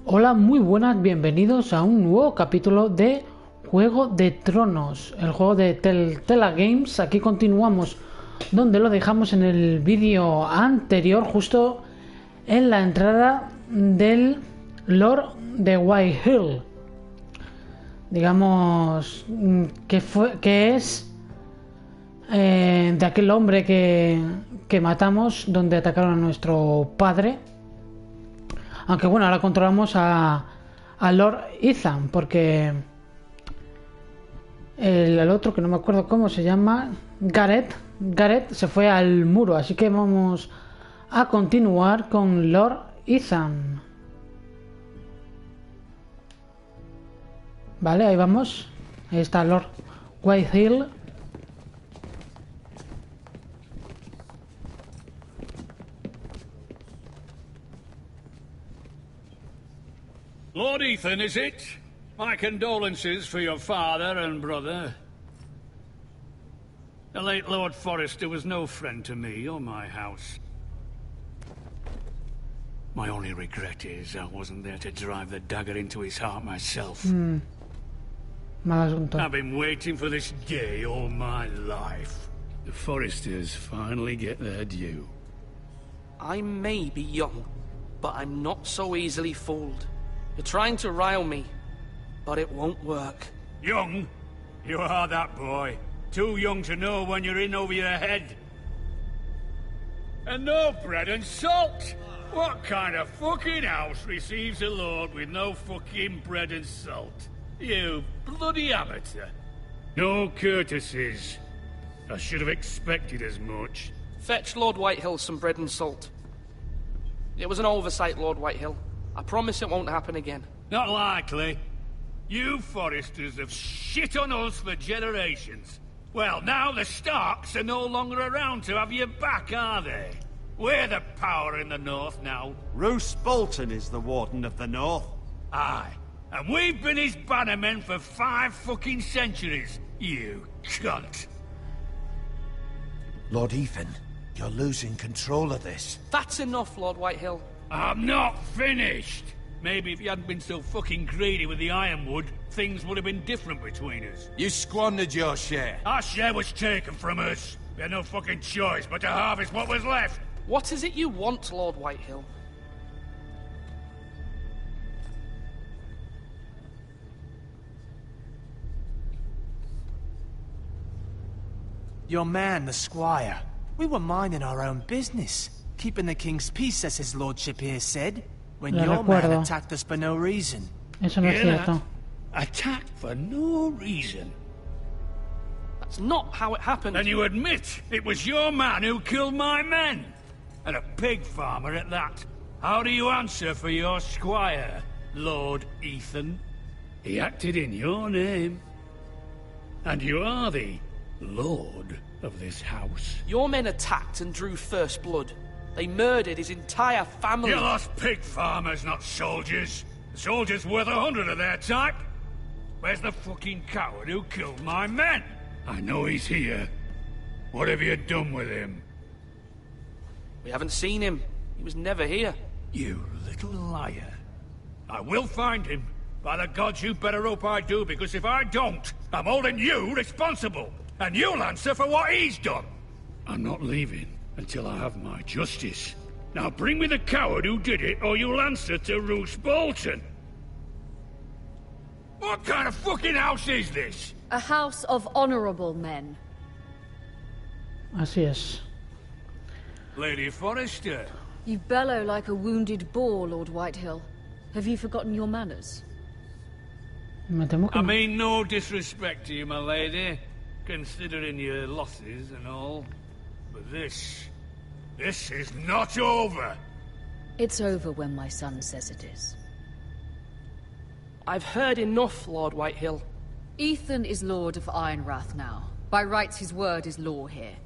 Hola, muy buenas, bienvenidos a un nuevo capítulo de Juego de Tronos, el juego de Telltale Games. Aquí continuamos donde lo dejamos en el vídeo anterior, justo en la entrada del Lord de Whitehill. Digamos que es de aquel hombre que matamos, donde atacaron a nuestro padre. Aunque bueno, ahora controlamos a Lord Ethan, porque el otro, que no me acuerdo cómo se llama, Gareth se fue al muro, así que vamos a continuar con Lord Ethan. Vale, ahí vamos. Ahí está Lord Whitehill. Lord Ethan, is it? My condolences for your father and brother. The late Lord Forrester was no friend to me or my house. My only regret is I wasn't there to drive the dagger into his heart myself. I've been waiting for this day all my life. The Forresters finally get their due. I may be young, but I'm not so easily fooled. You're trying to rile me, but it won't work. Young? You are that boy. Too young to know when you're in over your head. And no bread and salt! What kind of fucking house receives a lord with no fucking bread and salt? You bloody amateur. No courtesies. I should have expected as much. Fetch Lord Whitehill some bread and salt. It was an oversight, Lord Whitehill. I promise it won't happen again. Not likely. You Forresters have shit on us for generations. Well, now the Starks are no longer around to have you back, are they? We're the power in the north now. Roose Bolton is the Warden of the North. Aye. And we've been his bannermen for 5 fucking centuries. You cunt. Lord Ethan, you're losing control of this. That's enough, Lord Whitehill. I'm not finished. Maybe if you hadn't been so fucking greedy with the ironwood, things would have been different between us. You squandered your share. Our share was taken from us. We had no fucking choice but to harvest what was left. What is it you want, Lord Whitehill? Your man, the squire. We were minding our own business. Keeping the king's peace, as his lordship here said. When your man attacked us for no reason. Eso no es cierto. Attacked for no reason. That's not how it happened. And you admit it was your man who killed my men? And a pig farmer at that. How do you answer for your squire, Lord Ethan? He acted in your name. And you are the lord of this house. Your men attacked and drew first blood. They murdered his entire family. You lost pig farmers, not soldiers. The soldiers worth 100 of their type. Where's the fucking coward who killed my men? I know he's here. What have you done with him? We haven't seen him. He was never here. You little liar. I will find him. By the gods, you better hope I do, because if I don't, I'm holding you responsible. And you'll answer for what he's done. I'm not leaving until I have my justice. Now bring me the coward who did it, or you'll answer to Roose Bolton. What kind of fucking house is this? A house of honorable men. Así es. Lady Forrester. You bellow like a wounded boar, Lord Whitehill. Have you forgotten your manners? Me temo que I no. mean no disrespect to you, my lady, considering your losses and all. But this is not over. It's over when my son says it is. I've heard enough, Lord Whitehill. Ethan is Lord of Ironrath now. By rights, his word is law here.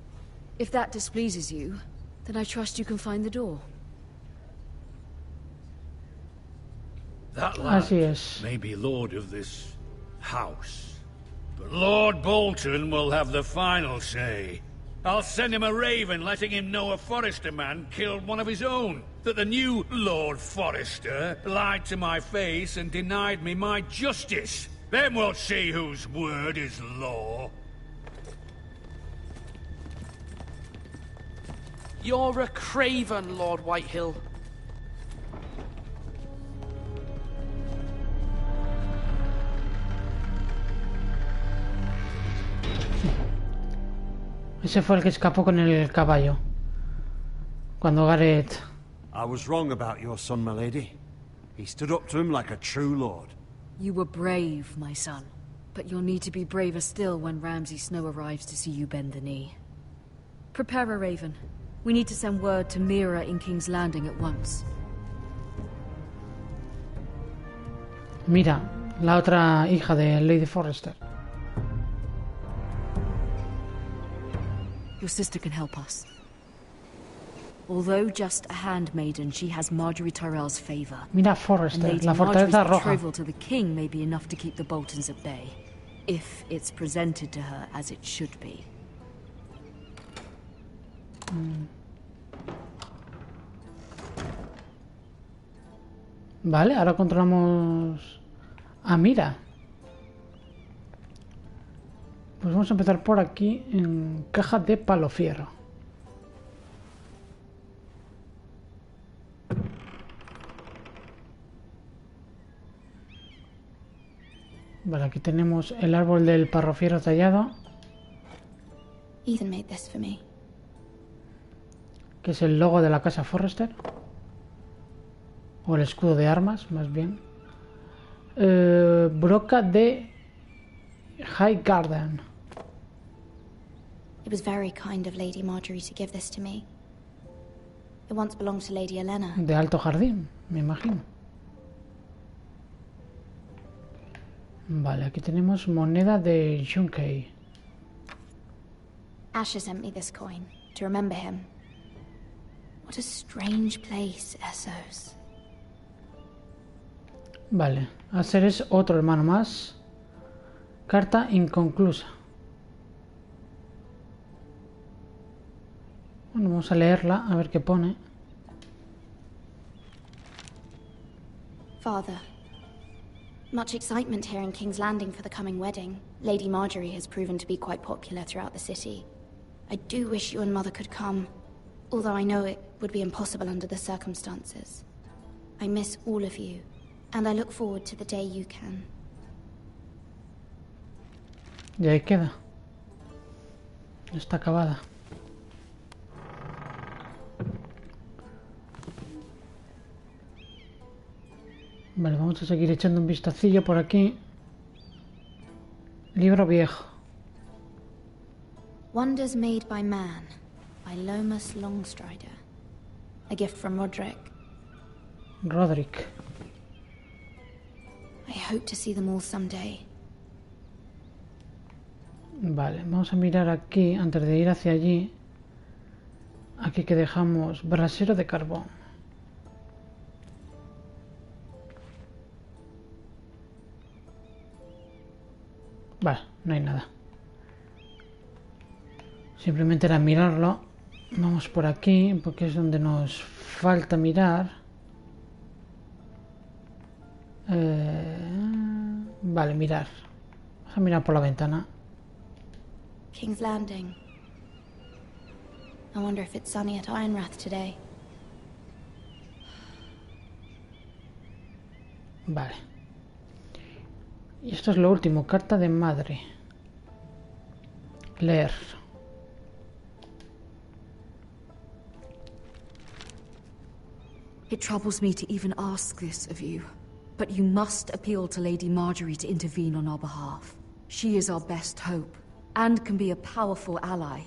If that displeases you, then I trust you can find the door. That lad Así es. may be lord of this house, but Lord Bolton will have the final say. I'll send him a raven letting him know a Forrester man killed one of his own. That the new Lord Forrester lied to my face and denied me my justice. Then we'll see whose word is law. You're a craven, Lord Whitehill. Ese fue el que escapó con el caballo. Cuando Gareth... I was wrong about your son, my lady. He stood up to him like a true lord. You were brave, my son. But you'll need to be braver still when Ramsay Snow arrives to see you bend the knee. Prepare a raven. We need to send word to Mira in King's Landing at once. Mira, la otra hija de Lady Forrester. Your sister can help us. Although just a handmaiden, she has Marjorie Tyrell's favor. Mira Forrester, and Lady la fortaleza Marjorie's roja. betrothal to the king may be enough to keep the Boltons at bay, if it's presented to her as it should be. Vale, ahora controlamos a Mira. Pues vamos a empezar por aquí en caja de palofierro. Vale, aquí tenemos el árbol del parrofierro tallado. Ethan made this for me. Que es el logo de la casa Forrester. O el escudo de armas, más bien. Broca de High Garden. It was very kind of Lady Marjorie to give this to me. It once belonged to Lady Elena. De alto jardín, me imagino. Vale, aquí tenemos moneda de Junkei. Asher sent me this coin to remember him. What a strange place, Essos. Vale, Asher es otro hermano más. Carta inconclusa. Bueno, vamos a leerla, a ver qué pone. Father, much excitement here in King's Landing for the coming wedding. Lady Marjorie has proven to be quite popular throughout the city. I do wish you and Mother could come, although I know it would be impossible under the circumstances. I miss all of you, and I look forward to the day you can. Y ahí queda. Está acabada. Vale, vamos a seguir echando un vistacillo por aquí. Libro viejo. Wonders Made by Man, by Lomas Longstrider. A gift from Roderick. Roderick. I hope to see them all someday. Vale, vamos a mirar aquí, antes de ir hacia allí. Aquí que dejamos brasero de carbón. Vale, no hay nada. Simplemente era mirarlo. Vamos por aquí, porque es donde nos falta mirar. Vale, mirar. Vamos a mirar por la ventana. King's Landing. I wonder if it's sunny at Ironrath today. Vale. Y esto es lo último, carta de madre. Leer. It troubles me to even ask this of you, but you must appeal to Lady Marjorie to intervene on our behalf. She is our best hope, and can be a powerful ally,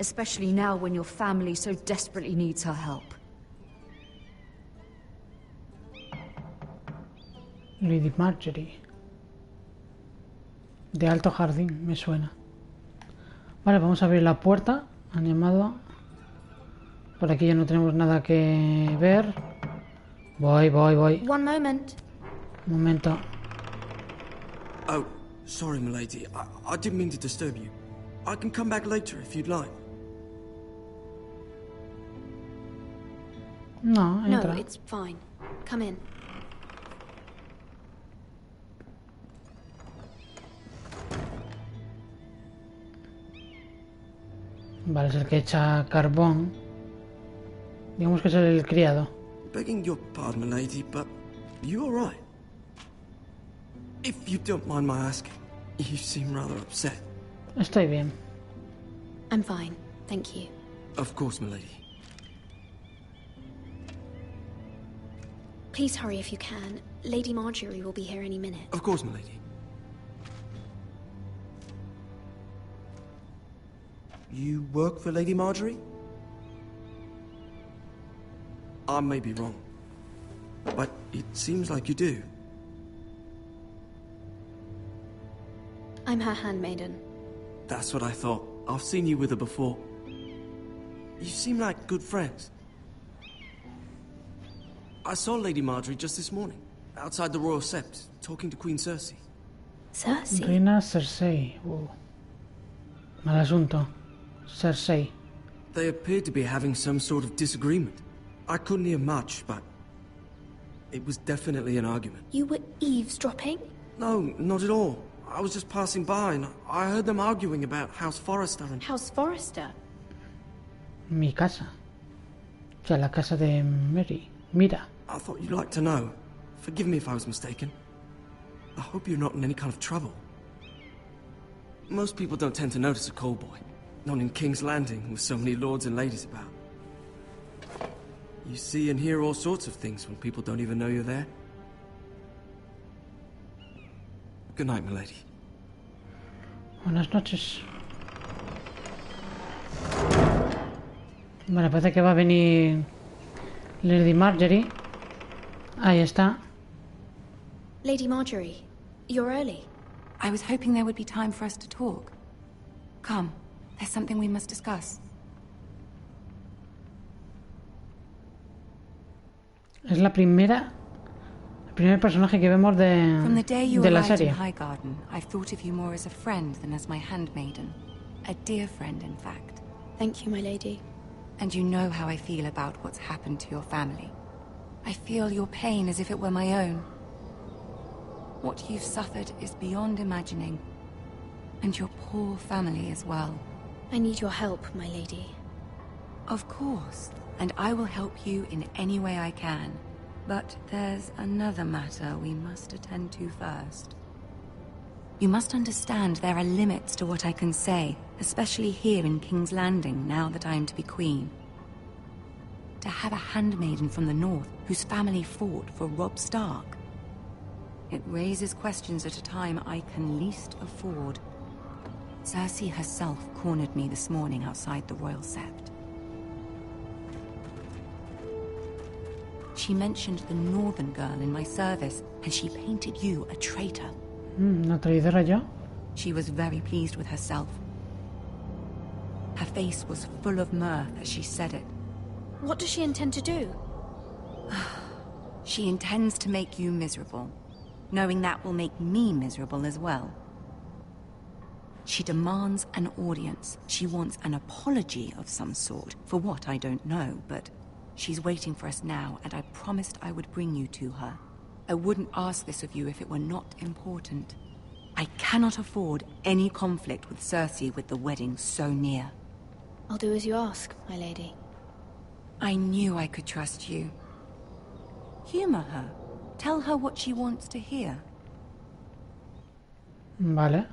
especially now when your family so desperately needs her help. Lady Marjorie. De alto jardín, me suena. Vale, vamos a abrir la puerta. Han llamado. Por aquí ya no tenemos nada que ver. Voy. One moment. Un momento. Oh, sorry, milady. I didn't mean to disturb you. I can come back later if you'd like. No, entra. No, it's fine. Come in. Vale, es el que echa carbón. Digamos que es el criado. Begging your pardon, lady, but you alright? If you don't mind my asking, you seem rather upset. Estoy bien. I'm fine, thank you. Of course, milady. Please hurry if you can. Lady Marjorie will be here any minute. Of course, milady. You work for Lady Marjorie? I may be wrong, but it seems like you do. I'm her handmaiden. That's what I thought. I've seen you with her before. You seem like good friends. I saw Lady Marjorie just this morning, outside the Royal Sept, talking to Queen Cersei. Cersei? Reina Cersei. Mal asunto. Cersei. They appeared to be having some sort of disagreement. I couldn't hear much, but it was definitely an argument. You were eavesdropping? No, not at all. I was just passing by and I heard them arguing about House Forrester and... House Forrester? Mi casa. O sea, la casa de Mary. Mira. I thought you'd like to know. Forgive me if I was mistaken. I hope you're not in any kind of trouble. Most people don't tend to notice a call boy. Not in King's Landing with so many lords and ladies about. You see and hear all sorts of things when people don't even know you're there. Good night, milady. Buenas noches. Vale, parece que va a venir Lady Marjorie. Ahí está. Lady Marjorie, you're early. I was hoping there would be time for us to talk. Come, there's something we must discuss. Es el primer personaje que vemos From the day you de la arrived in serie. Highgarden, I've thought of you more as a friend than as my handmaiden. A dear friend, in fact. Thank you, my lady. And you know how I feel about what's happened to your family. I feel your pain as if it were my own. What you've suffered is beyond imagining. And your poor family as well. I need your help, my lady. Of course, and I will help you in any way I can. But there's another matter we must attend to first. You must understand there are limits to what I can say, especially here in King's Landing, now that I am to be queen. To have a handmaiden from the north whose family fought for Robb Stark. It raises questions at a time I can least afford. Cersei herself cornered me this morning outside the Royal Sept. She mentioned the northern girl in my service, and she painted you a traitor. ¿Una traidora yo? She was very pleased with herself. Her face was full of mirth as she said it. What does she intend to do? She intends to make you miserable, knowing that will make me miserable as well. She demands an audience. She wants an apology of some sort, for what I don't know, but she's waiting for us now, and I promised I would bring you to her. I wouldn't ask this of you if it were not important. I cannot afford any conflict with Cersei with the wedding so near. I'll do as you ask, my lady. I knew I could trust you. Humor her. Tell her what she wants to hear. Vale.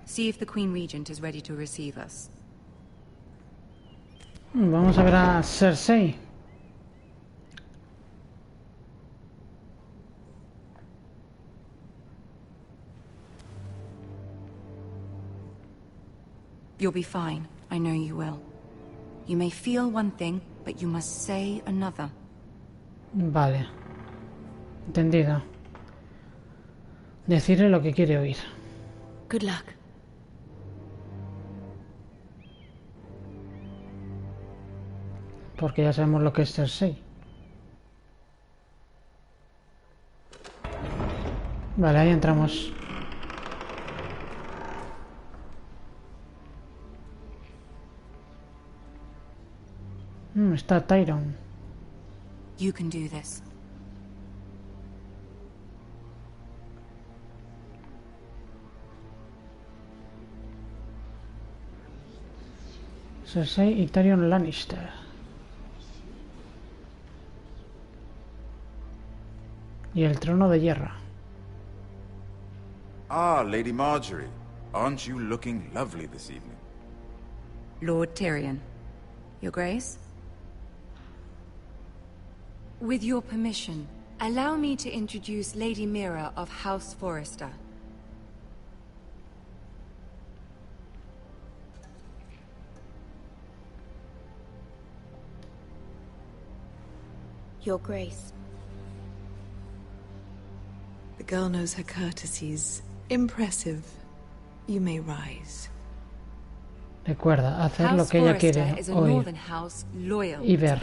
See if the Queen Regent is ready to receive us. Vamos a ver a Cersei. You'll be fine. I know you will. You may feel one thing, but you must say another. Vale. Entendido. Decirle lo que quiere oír. Good luck. Porque ya sabemos lo que es Cersei. Vale, ahí entramos. está Tyron? You can do this. Cersei y Tyrion Lannister. Y el trono de hierro. Ah, Lady Marjorie. Aren't you looking lovely this evening? Lord Tyrion. Your Grace? With your permission, allow me to introduce Lady Mira of House Forrester. Your Grace. The girl knows her courtesies. Impressive. You may rise. Recuerda, hacer lo que ella quiere oír y ver.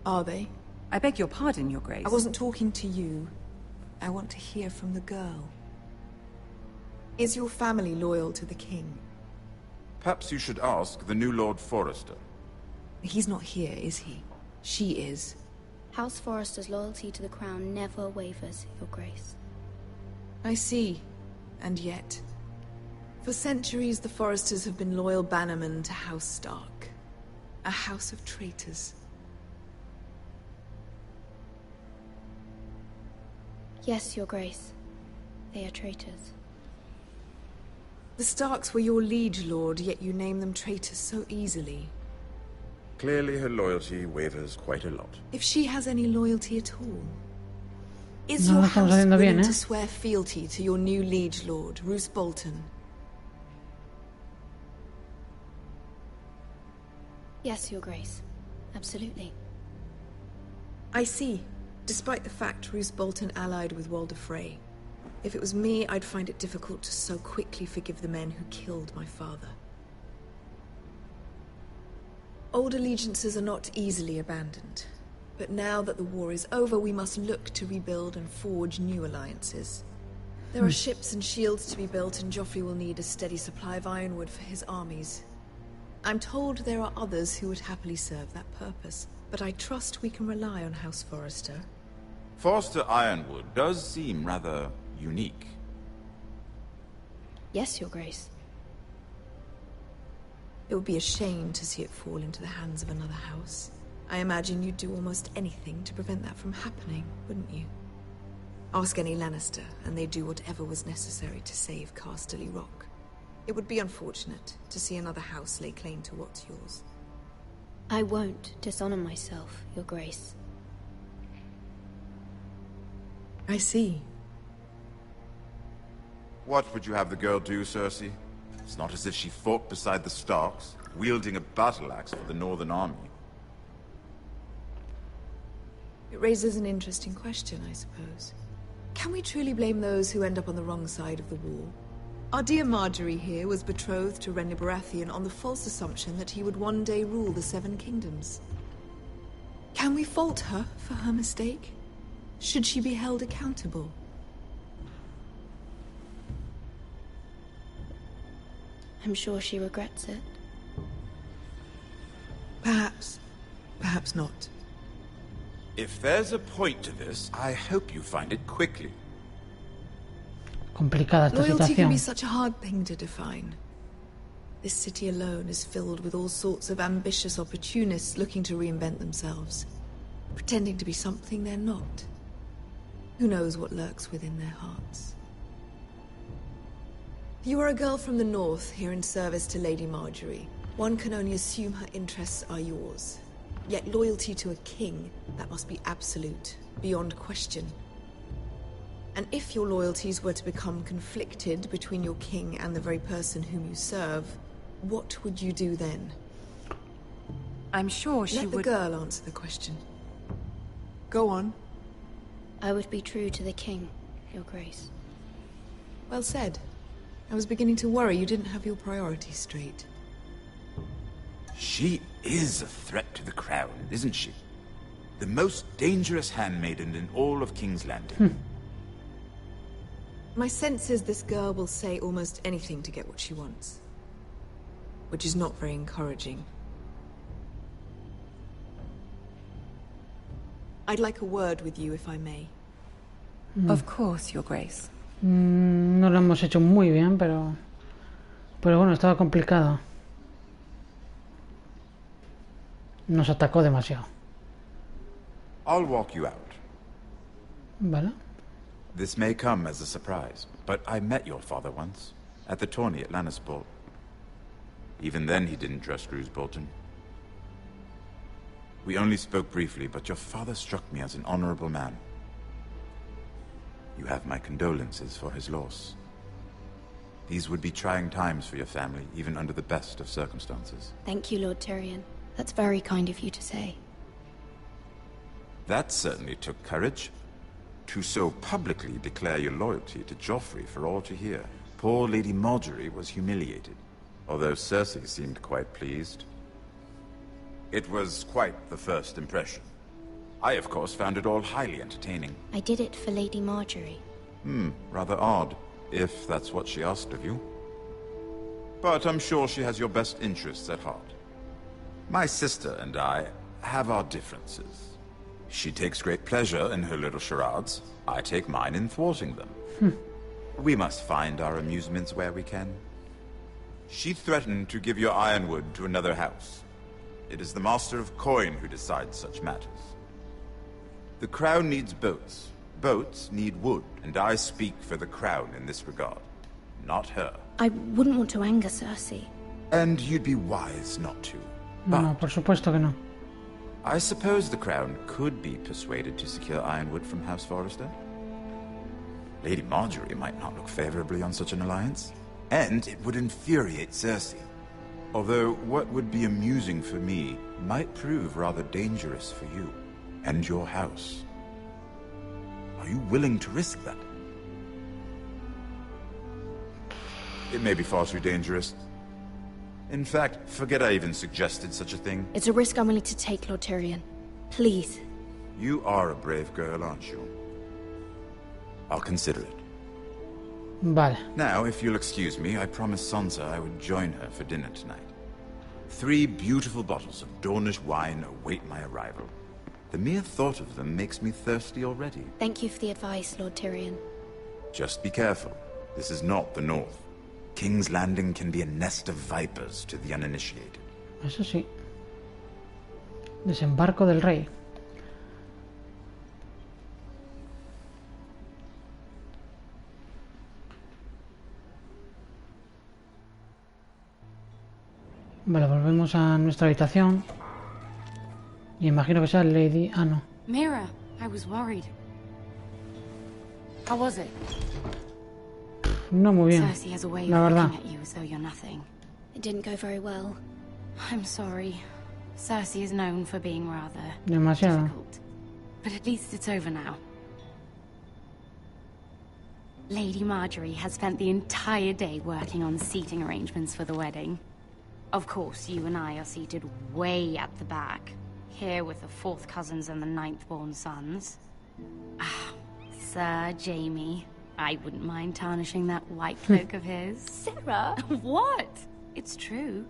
Are they? I beg your pardon, Your Grace. I wasn't talking to you. I want to hear from the girl. Is your family loyal to the king? Perhaps you should ask the new Lord Forrester. He's not here, is he? She is. House Forrester's loyalty to the crown never wavers, Your Grace. I see. And yet... For centuries, the Forresters have been loyal bannermen to House Stark. A house of traitors. Yes, Your Grace. They are traitors. The Starks were your liege lord, yet you name them traitors so easily. Clearly her loyalty wavers quite a lot. If she has any loyalty at all. Is No your lo estamos house haciendo willing bien, to swear fealty to your new liege lord, Roose Bolton? Yes, Your Grace. Absolutely. I see. Despite the fact Roose Bolton allied with Walder Frey. If it was me, I'd find it difficult to so quickly forgive the men who killed my father. Old allegiances are not easily abandoned. But now that the war is over, we must look to rebuild and forge new alliances. There are ships and shields to be built, and Joffrey will need a steady supply of ironwood for his armies. I'm told there are others who would happily serve that purpose, but I trust we can rely on House Forrester. Forrester Ironwood does seem rather unique. Yes, Your Grace. It would be a shame to see it fall into the hands of another house. I imagine you'd do almost anything to prevent that from happening, wouldn't you? Ask any Lannister, and they'd do whatever was necessary to save Casterly Rock. It would be unfortunate to see another house lay claim to what's yours. I won't dishonor myself, Your Grace. I see. What would you have the girl do, Cersei? It's not as if she fought beside the Starks, wielding a battle axe for the Northern Army. It raises an interesting question, I suppose. Can we truly blame those who end up on the wrong side of the war? Our dear Marjorie here was betrothed to Renly Baratheon on the false assumption that he would one day rule the Seven Kingdoms. Can we fault her for her mistake? Should she be held accountable? I'm sure she regrets it. Perhaps. Perhaps not. If there's a point to this, I hope you find it quickly. Complicada esta Loyalty can be situación. such a hard thing to define. This city alone is filled with all sorts of ambitious opportunists looking to reinvent themselves, pretending to be something they're not. Who knows what lurks within their hearts? You are a girl from the north, here in service to Lady Marjorie. One can only assume her interests are yours. Yet loyalty to a king, that must be absolute, beyond question. And if your loyalties were to become conflicted between your king and the very person whom you serve, what would you do then? I'm sure she would... Let the girl answer the question. Go on. I would be true to the king, Your Grace. Well said. I was beginning to worry you didn't have your priorities straight. She is a threat to the crown, isn't she? The most dangerous handmaiden in all of King's Landing. My sense is this girl will say almost anything to get what she wants. Which is not very encouraging. I'd like a word with you, if I may. Of course, Your Grace. No lo hemos hecho muy bien, pero bueno, estaba complicado. Nos atacó demasiado. I'll walk you out. Vale. This may come as a surprise, but I met your father once, at the tourney at Lannisport. Even then he didn't trust Roose Bolton. We only spoke briefly, but your father struck me as an honorable man. You have my condolences for his loss. These would be trying times for your family, even under the best of circumstances. Thank you, Lord Tyrion. That's very kind of you to say. That certainly took courage. To so publicly declare your loyalty to Joffrey for all to hear. Poor Lady Margaery was humiliated, although Cersei seemed quite pleased. It was quite the first impression. I, of course, found it all highly entertaining. I did it for Lady Margaery. Rather odd, if that's what she asked of you. But I'm sure she has your best interests at heart. My sister and I have our differences. She takes great pleasure in her little charades. I take mine in thwarting them. We must find our amusements where we can. She threatened to give your ironwood to another house. It is the Master of Coin who decides such matters. The Crown needs boats. Boats need wood, and I speak for the Crown in this regard, not her. I wouldn't want to anger Cersei. And you'd be wise not to. No, por supuesto que no. I suppose the Crown could be persuaded to secure ironwood from House Forrester. Lady Margaery might not look favorably on such an alliance, and it would infuriate Cersei. Although what would be amusing for me might prove rather dangerous for you and your house. Are you willing to risk that? It may be far too dangerous. In fact, forget I even suggested such a thing. It's a risk I'm willing to take, Lord Tyrion. Please. You are a brave girl, aren't you? I'll consider it. Vale. Now, if you'll excuse me, I promised Sansa I would join her for dinner tonight. 3 beautiful bottles of Dornish wine await my arrival. The mere thought of them makes me thirsty already. Thank you for the advice, Lord Tyrion. Just be careful. This is not the North. King's Landing can be a nest of vipers to the uninitiated. Eso sí. Desembarco del rey. Vale, volvemos a nuestra habitación. Y imagino que sea Lady... Ah, no. Mira, I was worried. How was it? No muy bien, Cersei has a way la of verdad. looking at you as though you're nothing. It didn't go very well. I'm sorry. Cersei is known for being rather Demasiado. difficult. But at least it's over now. Lady Margaery has spent the entire day working on seating arrangements for the wedding. Of course, you and I are seated way at the back, here with the 4th cousins and the 9th-born sons. Ah, Sir Jaime. I wouldn't mind tarnishing that white cloak of his. Sarah! What? It's true.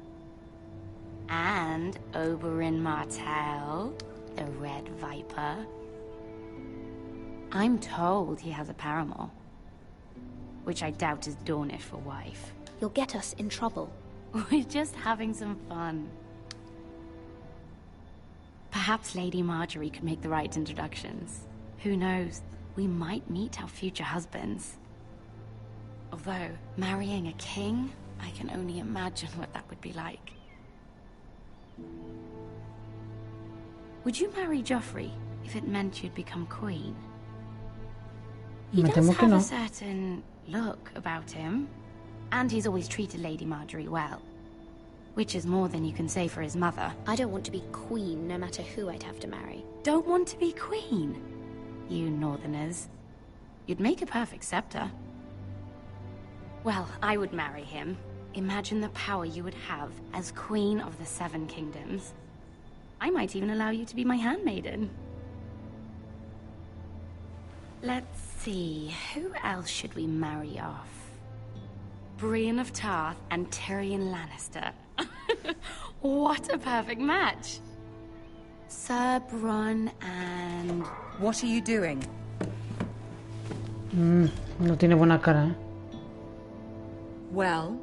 And Oberyn Martell, the Red Viper. I'm told he has a paramour, which I doubt is Dornish for wife. You'll get us in trouble. We're just having some fun. Perhaps Lady Margaery could make the right introductions. Who knows? We might meet our future husbands. Although, marrying a king, I can only imagine what that would be like. Would you marry Joffrey if it meant you'd become queen? He Me does temo que have no. a certain look about him. And he's always treated Lady Margaery well. Which is more than you can say for his mother. I don't want to be queen, no matter who I'd have to marry. Don't want to be queen? You northerners. You'd make a perfect scepter. Well, I would marry him. Imagine the power you would have as Queen of the 7 Kingdoms. I might even allow you to be my handmaiden. Let's see, who else should we marry off? Brienne of Tarth and Tyrion Lannister. What a perfect match! Sir Bronn and... What are you doing? No tiene buena cara, ¿eh? Well?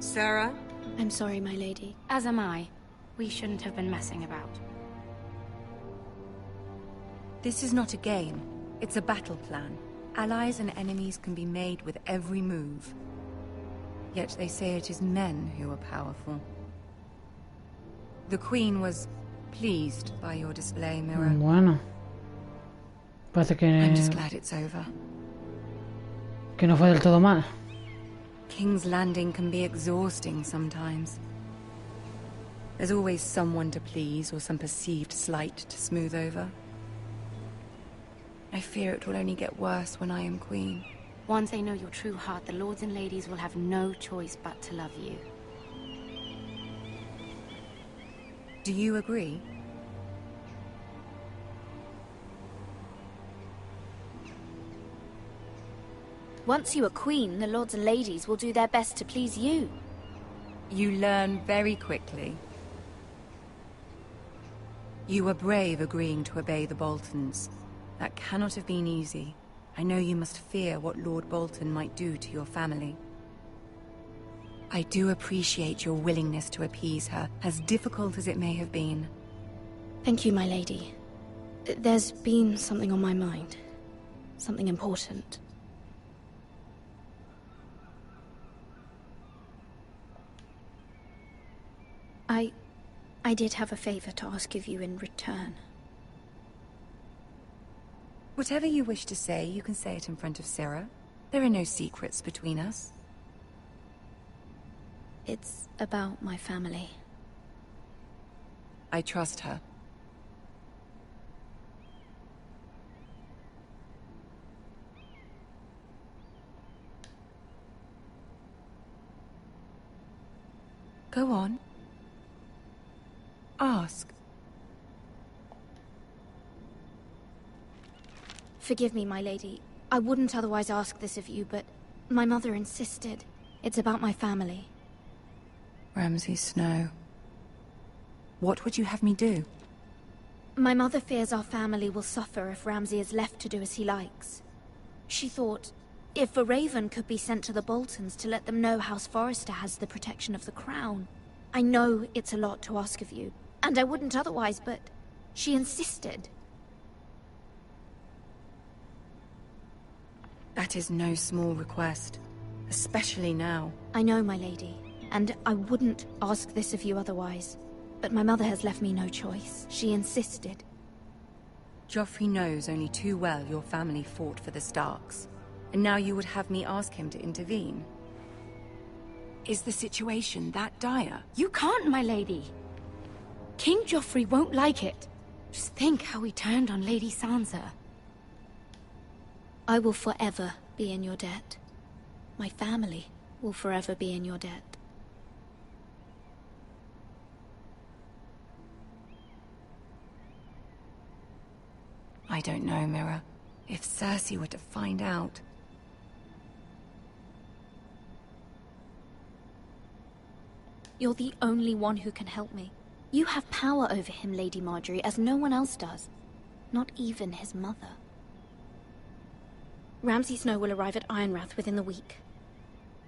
Sarah? I'm sorry, my lady. As am I. We shouldn't have been messing about. This is not a game. It's a battle plan. Allies and enemies can be made with every move. Yet they say it is men who are powerful. The Queen was pleased by your display, Mira. Bueno. Parece que... I'm just glad it's over. Que no fue del todo mal. King's Landing can be exhausting sometimes. There's always someone to please or some perceived slight to smooth over. I fear it will only get worse when I am queen. Once they know your true heart, the lords and ladies will have no choice but to love you. Do you agree? Once you are queen, the lords and ladies will do their best to please you. You learn very quickly. You were brave agreeing to obey the Boltons. That cannot have been easy. I know you must fear what Lord Bolton might do to your family. I do appreciate your willingness to appease her, as difficult as it may have been. Thank you, my lady. There's been something on my mind. Something important. I did have a favor to ask of you in return. Whatever you wish to say, you can say it in front of Sarah. There are no secrets between us. It's about my family. I trust her. Go on. Ask. Forgive me, my lady. I wouldn't otherwise ask this of you, but my mother insisted. It's about my family. Ramsay Snow. What would you have me do? My mother fears our family will suffer if Ramsay is left to do as he likes. She thought, if a raven could be sent to the Boltons to let them know House Forrester has the protection of the crown. I know it's a lot to ask of you, and I wouldn't otherwise, but she insisted. That is no small request, especially now. I know, my lady, and I wouldn't ask this of you otherwise. But my mother has left me no choice. She insisted. Joffrey knows only too well your family fought for the Starks, and now you would have me ask him to intervene. Is the situation that dire? You can't, my lady. King Joffrey won't like it. Just think how he turned on Lady Sansa. I will forever be in your debt. My family will forever be in your debt. I don't know, Mira. If Cersei were to find out... You're the only one who can help me. You have power over him, Lady Marjorie, as no one else does. Not even his mother. Ramsay Snow will arrive at Ironrath within the week.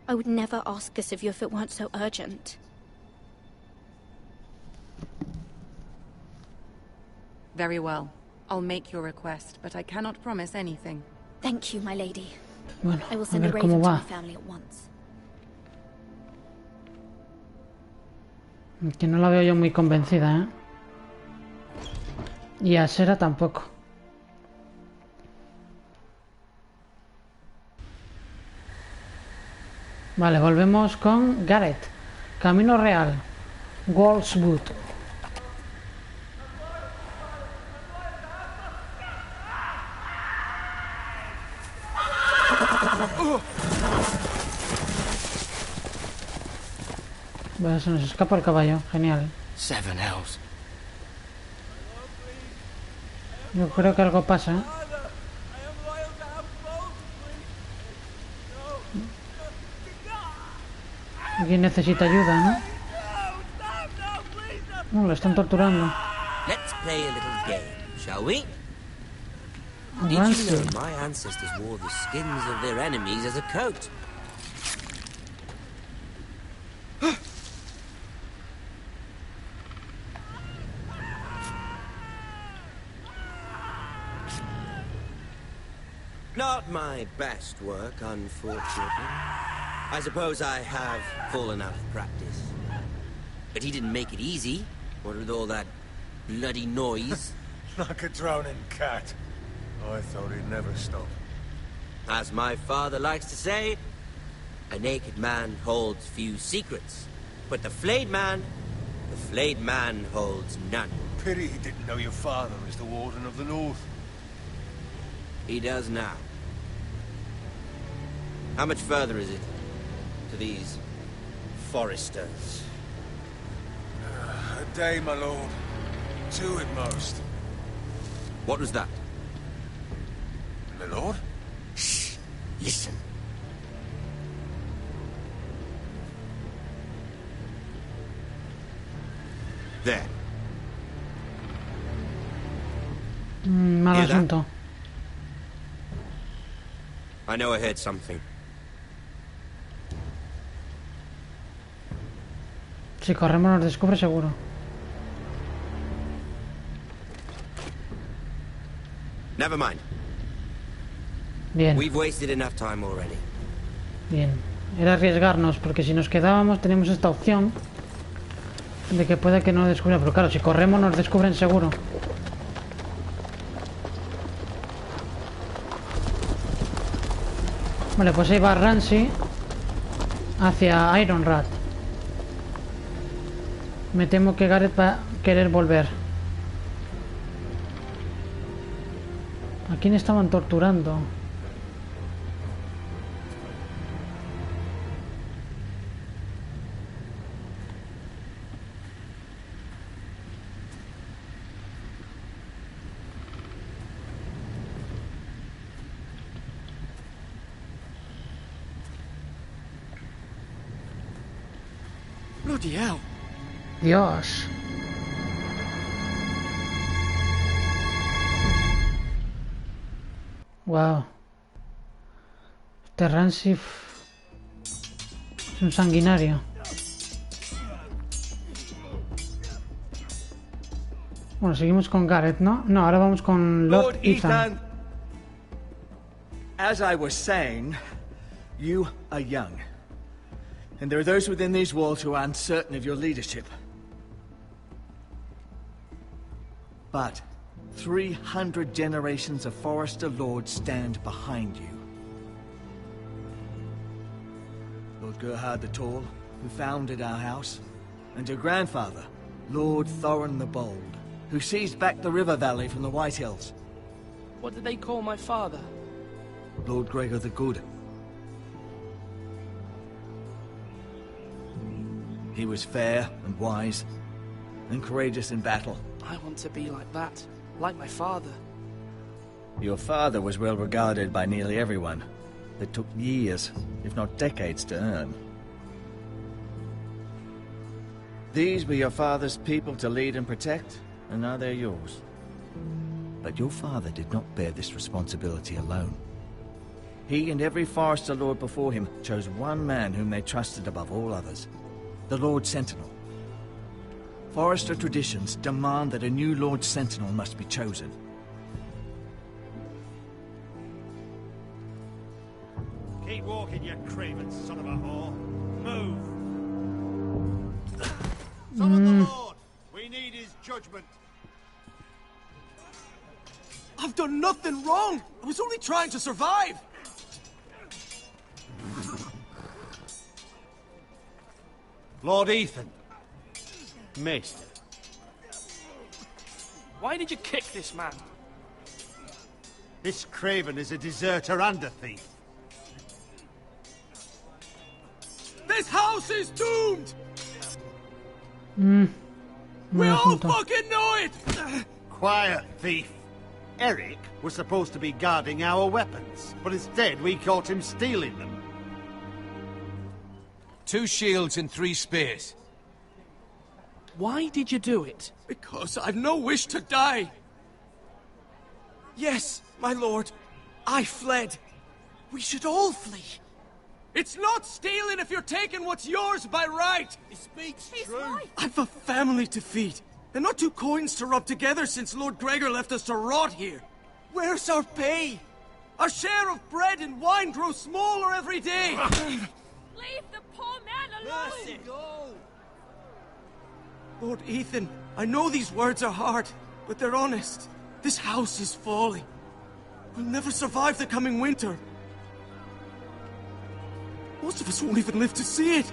I would never ask this of you if it weren't so urgent. Very well. I'll make your request, but I cannot promise anything. Thank you, my lady. Bueno, I will send a ver raven cómo to va. my family at once. Que no la veo yo muy convencida, ¿eh? Y a Sera tampoco. Vale, volvemos con Gareth. Camino Real. Wolfswood. Bueno, se nos escapa el caballo. Genial. Seven Hells. Yo creo que algo pasa, ¿eh? Alguien necesita ayuda, ¿no? No, lo están torturando. Let's play a little game, shall we? Did you know my ancestors wore the skins of their enemies as a coat? Not my best work, unfortunately. I suppose I have fallen out of practice. But he didn't make it easy, what with all that bloody noise. Like a drowning cat. I thought he'd never stop. As my father likes to say, a naked man holds few secrets. But the flayed man holds none. Pity he didn't know your father is the Warden of the North. He does now. How much further is it to these foresters? A day, my lord. 2 at most. What was that? My lord? Shh! Listen. There. Mal asunto. I know I heard something. Si corremos nos descubre seguro. Never mind. Bien. We've wasted enough time already. Bien. Era arriesgarnos, porque si nos quedábamos teníamos esta opción de que pueda que no lo descubra. Pero claro, si corremos nos descubren seguro. Vale, pues ahí va Ramsay hacia Ironrat. Me temo que Gareth va a querer volver. ¿A quién estaban torturando? Bloody hell. Dios. Wow. Este Ramsay es un sanguinario. Bueno, seguimos con Gareth, ¿no? No, ahora vamos con Lord Ethan. As I was saying, you are young. And there are those within these walls who are uncertain of your leadership. But 300 generations of Forester Lords stand behind you. Lord Gerhard the Tall, who founded our house, and your grandfather, Lord Thorin the Bold, who seized back the river valley from the White Hills. What did they call my father? Lord Gregor the Good. He was fair and wise, and courageous in battle. I want to be like that, like my father. Your father was well regarded by nearly everyone. It took years, if not decades, to earn. These were your father's people to lead and protect, and now they're yours. But your father did not bear this responsibility alone. He and every Forester Lord before him chose one man whom they trusted above all others. The Lord Sentinel. Forester traditions demand that a new Lord Sentinel must be chosen. Keep walking, you craven son of a whore. Move! Son of the Lord! We need his judgment. I've done nothing wrong! I was only trying to survive! Lord Ethan. Maester. Why did you kick this man? This craven is a deserter and a thief. This house is doomed! We all fucking know it! Quiet, thief. Eric was supposed to be guarding our weapons, but instead we caught him stealing them. 2 shields and 3 spears. Why did you do it? Because I've no wish to die. Yes, my lord. I fled. We should all flee. It's not stealing if you're taking what's yours by right. He speaks true. I've a family to feed, and not two coins to rub together since Lord Gregor left us to rot here. Where's our pay? Our share of bread and wine grows smaller every day. Leave the poor man alone! Mercy, go! Lord Ethan, I know these words are hard, but they're honest. This house is falling. We'll never survive the coming winter. Most of us won't even live to see it.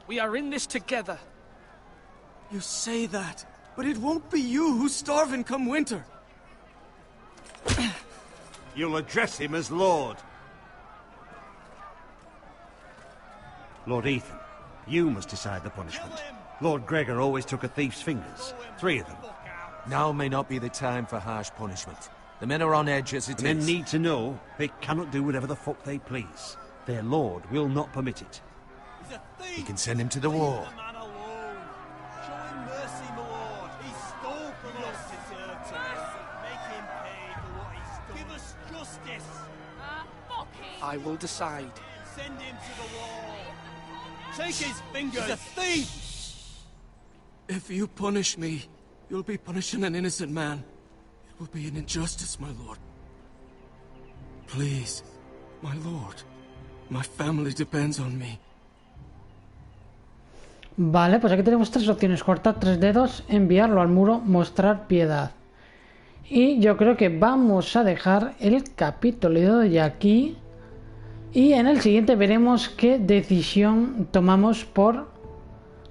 We are in this together. You say that, but it won't be you who's starving come winter. You'll address him as Lord. Lord Ethan, you must decide the punishment. Lord Gregor always took a thief's fingers. 3 of them. Now may not be the time for harsh punishment. The men are on edge as it is. Men need to know they cannot do whatever the fuck they please. Their lord will not permit it. He's a thief! You can send him to the wall. Leave the man alone. Show him mercy, my lord. He stole from us. Deserve to mercy. Make him pay for what he stole. Give us justice. I will decide. Send him to the wall. Take his fingers. He's a thief! If you punish me, you'll be punishing an innocent man. It will be an injustice, my lord. Please, my lord. My family depends on me. Vale, pues aquí tenemos 3 opciones. Cortar 3 dedos, enviarlo al muro, mostrar piedad. Y yo creo que vamos a dejar el capítulo de aquí. Y en el siguiente veremos qué decisión tomamos por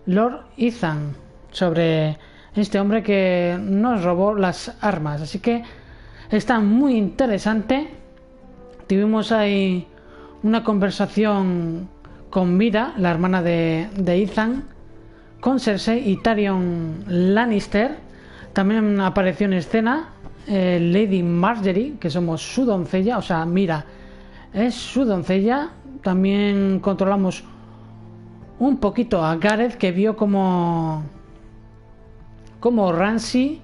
Lord Ethan sobre este hombre que nos robó las armas. Así que está muy interesante. Tuvimos ahí una conversación con Mira, la hermana de Ethan, con Cersei y Tyrion Lannister. También apareció en escena Lady Marjorie, que somos su doncella, o sea, Mira es su doncella. También controlamos un poquito a Gareth, que vio como Ramsay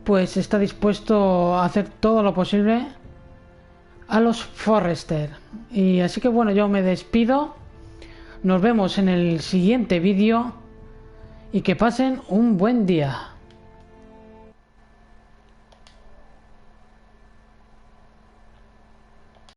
pues está dispuesto a hacer todo lo posible a los Forrester. Y así que bueno, yo me despido. Nos vemos en el siguiente vídeo y que pasen un buen día.